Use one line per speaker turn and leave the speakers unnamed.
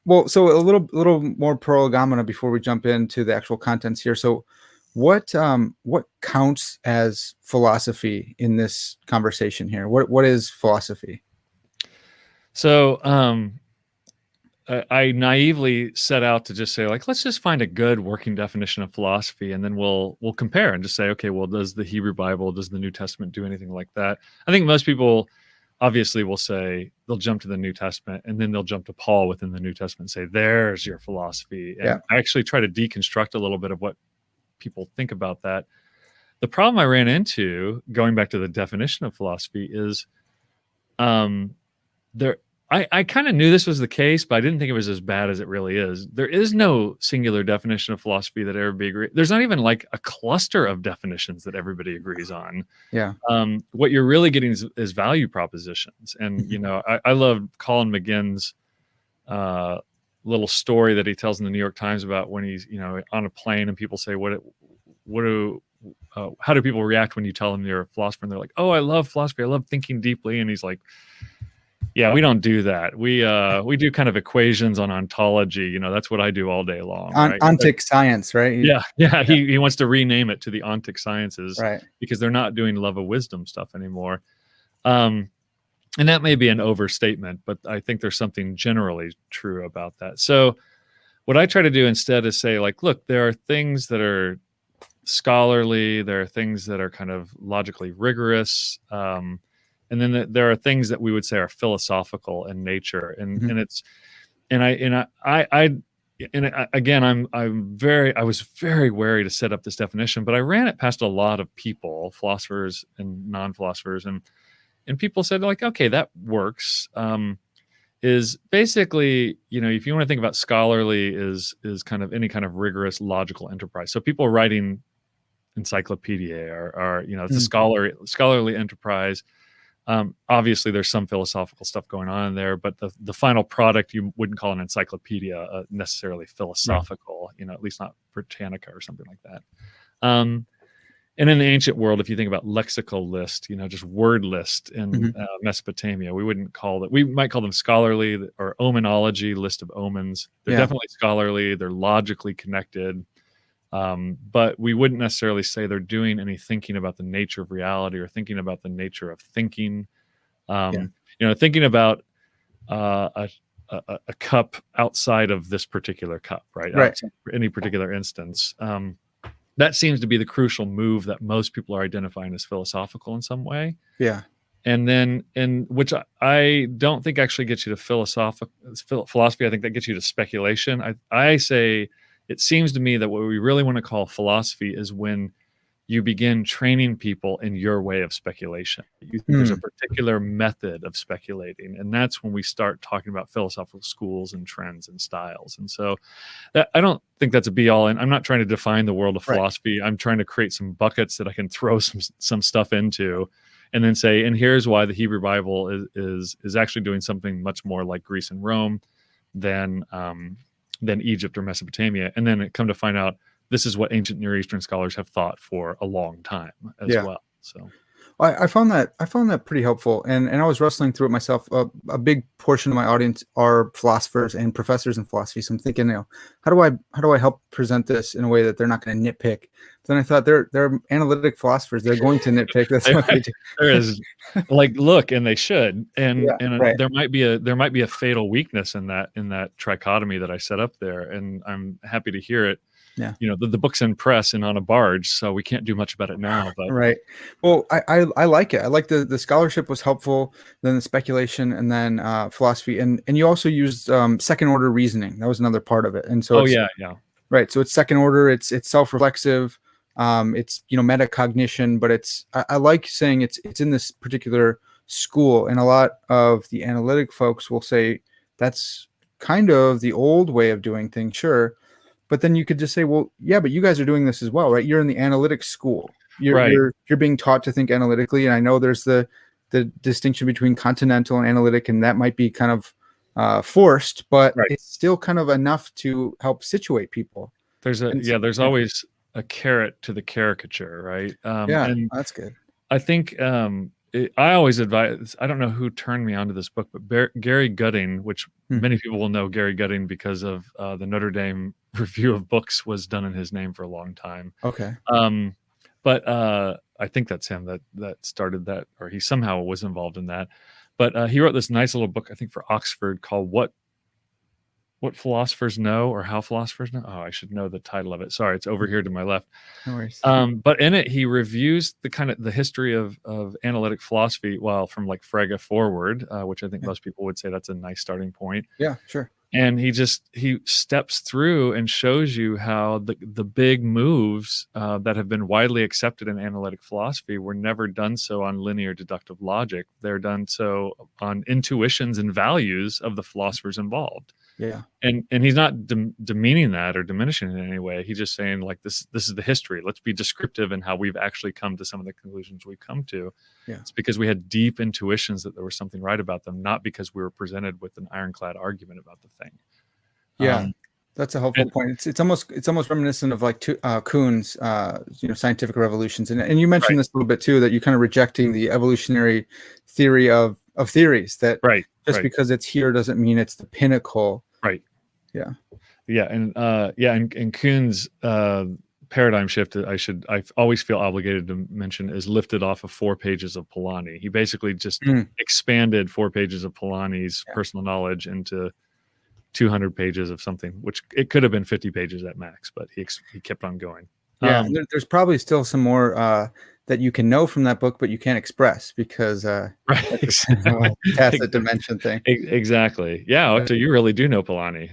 Well, so a little more prolegomena before we jump into the actual contents here. So, what counts as philosophy in this conversation here? What is philosophy?
So I naively set out to just say, like, let's just find a good working definition of philosophy, and then we'll compare and just say, okay, well, does the Hebrew Bible, does the New Testament do anything like that? I think most people obviously will say they'll jump to the New Testament, and then they'll jump to Paul within the New Testament and say, there's your philosophy.
Yeah.
And I actually try to deconstruct a little bit of what people think about that. The problem I ran into, going back to the definition of philosophy, is there I kind of knew this was the case, but I didn't think it was as bad as it really is. There is no singular definition of philosophy that everybody agrees. There's not even like a cluster of definitions that everybody agrees on.
Yeah.
What you're really getting is value propositions. And, I love Colin McGinn's little story that he tells in the New York Times about when he's, on a plane and people say, how do people react when you tell them you're a philosopher? And they're like, oh, I love philosophy. I love thinking deeply. And he's like, yeah, we don't do that. We do kind of equations on ontology. That's what I do all day long, right?
Ontic science, right?
Yeah. He wants to rename it to the ontic sciences,
Right.
because they're not doing love of wisdom stuff anymore. And that may be an overstatement, but I think there's something generally true about that. So what I try to do instead is say, like, look, there are things that are scholarly, there are things that are kind of logically rigorous, and then there are things that we would say are philosophical in nature, and again, I was very wary to set up this definition, but I ran it past a lot of people, philosophers and non-philosophers, and people said, like, okay, that works. Is basically, if you want to think about scholarly, is kind of any kind of rigorous logical enterprise. So people writing encyclopedia or it's a scholarly enterprise. Obviously there's some philosophical stuff going on in there, but the final product, you wouldn't call an encyclopedia necessarily philosophical, at least not Britannica or something like that. And in the ancient world, if you think about lexical list, just word list in Mesopotamia, we might call them scholarly, or omenology, list of omens. They're definitely scholarly, they're logically connected. But we wouldn't necessarily say they're doing any thinking about the nature of reality or thinking about the nature of thinking. Thinking about a cup outside of this particular cup, right? Outside any particular instance. That seems to be the crucial move that most people are identifying as philosophical in some way.
Yeah.
And which I don't think actually gets you to philosophy. I think that gets you to speculation. I say, it seems to me that what we really want to call philosophy is when you begin training people in your way of speculation. You think there's a particular method of speculating, and that's when we start talking about philosophical schools and trends and styles. And so I don't think that's a be all. And I'm not trying to define the world of philosophy. I'm trying to create some buckets that I can throw some stuff into, and then say, and here's why the Hebrew Bible is actually doing something much more like Greece and Rome than Egypt or Mesopotamia. And then come to find out, this is what ancient Near Eastern scholars have thought for a long time as well. So
I found that pretty helpful, and I was wrestling through it myself. A big portion of my audience are philosophers and professors in philosophy, so I'm thinking, how do I help present this in a way that they're not going to nitpick? Then I thought they're analytic philosophers; they're going to nitpick. That's what they do.
There is, like, look, and they should, and there might be a fatal weakness in that trichotomy that I set up there, and I'm happy to hear it.
Yeah.
The book's in press and on a barge, so we can't do much about it now. But
right. Well, I like it. I like the scholarship was helpful, then the speculation, and then philosophy, and you also used second order reasoning. That was another part of it. And so right. So it's second order. It's self-reflexive. It's metacognition, but I like saying it's in this particular school, and a lot of the analytic folks will say that's kind of the old way of doing things. Sure. But then you could just say, well, yeah, but you guys are doing this as well, right? You're in the analytic school. You're being taught to think analytically. And I know there's the distinction between continental and analytic, and that might be kind of forced, but it's still kind of enough to help situate people.
There's always a carrot to the caricature, right?
And that's good.
I think I always advise, I don't know who turned me onto this book, but Gary Gutting, which many people will know Gary Gutting because of the Notre Dame review of books was done in his name for a long time.
Okay.
But I think that's him that started that, or he somehow was involved in that. But he wrote this nice little book, I think for Oxford, called What Philosophers Know, or How Philosophers Know. Oh, I should know the title of it. Sorry, it's over here to my left.
No worries.
But in it, he reviews the history of analytic philosophy, well, from like Frege forward, which I think most people would say that's a nice starting point.
Yeah, sure.
And he steps through and shows you how the big moves that have been widely accepted in analytic philosophy were never done so on linear deductive logic. They're done so on intuitions and values of the philosophers involved.
Yeah.
And he's not demeaning that or diminishing it in any way. He's just saying, like, this is the history. Let's be descriptive in how we've actually come to some of the conclusions we've come to.
Yeah.
It's because we had deep intuitions that there was something right about them, not because we were presented with an ironclad argument about the thing.
Yeah, that's a helpful point. It's almost reminiscent of like Kuhn's scientific revolutions, and you mentioned this a little bit too, that you're kind of rejecting the evolutionary theory of theories, that because it's here doesn't mean it's the pinnacle.
Right.
Yeah.
Yeah. And Kuhn's paradigm shift, I always feel obligated to mention, is lifted off of 4 pages of Polanyi. He basically just expanded 4 pages of Polanyi's personal knowledge into 200 pages of something, which it could have been 50 pages at max, but he kept on going.
Yeah. There's probably still some more that you can know from that book, but you can't express because tacit dimension thing.
Exactly. Yeah. So you really do know Polanyi.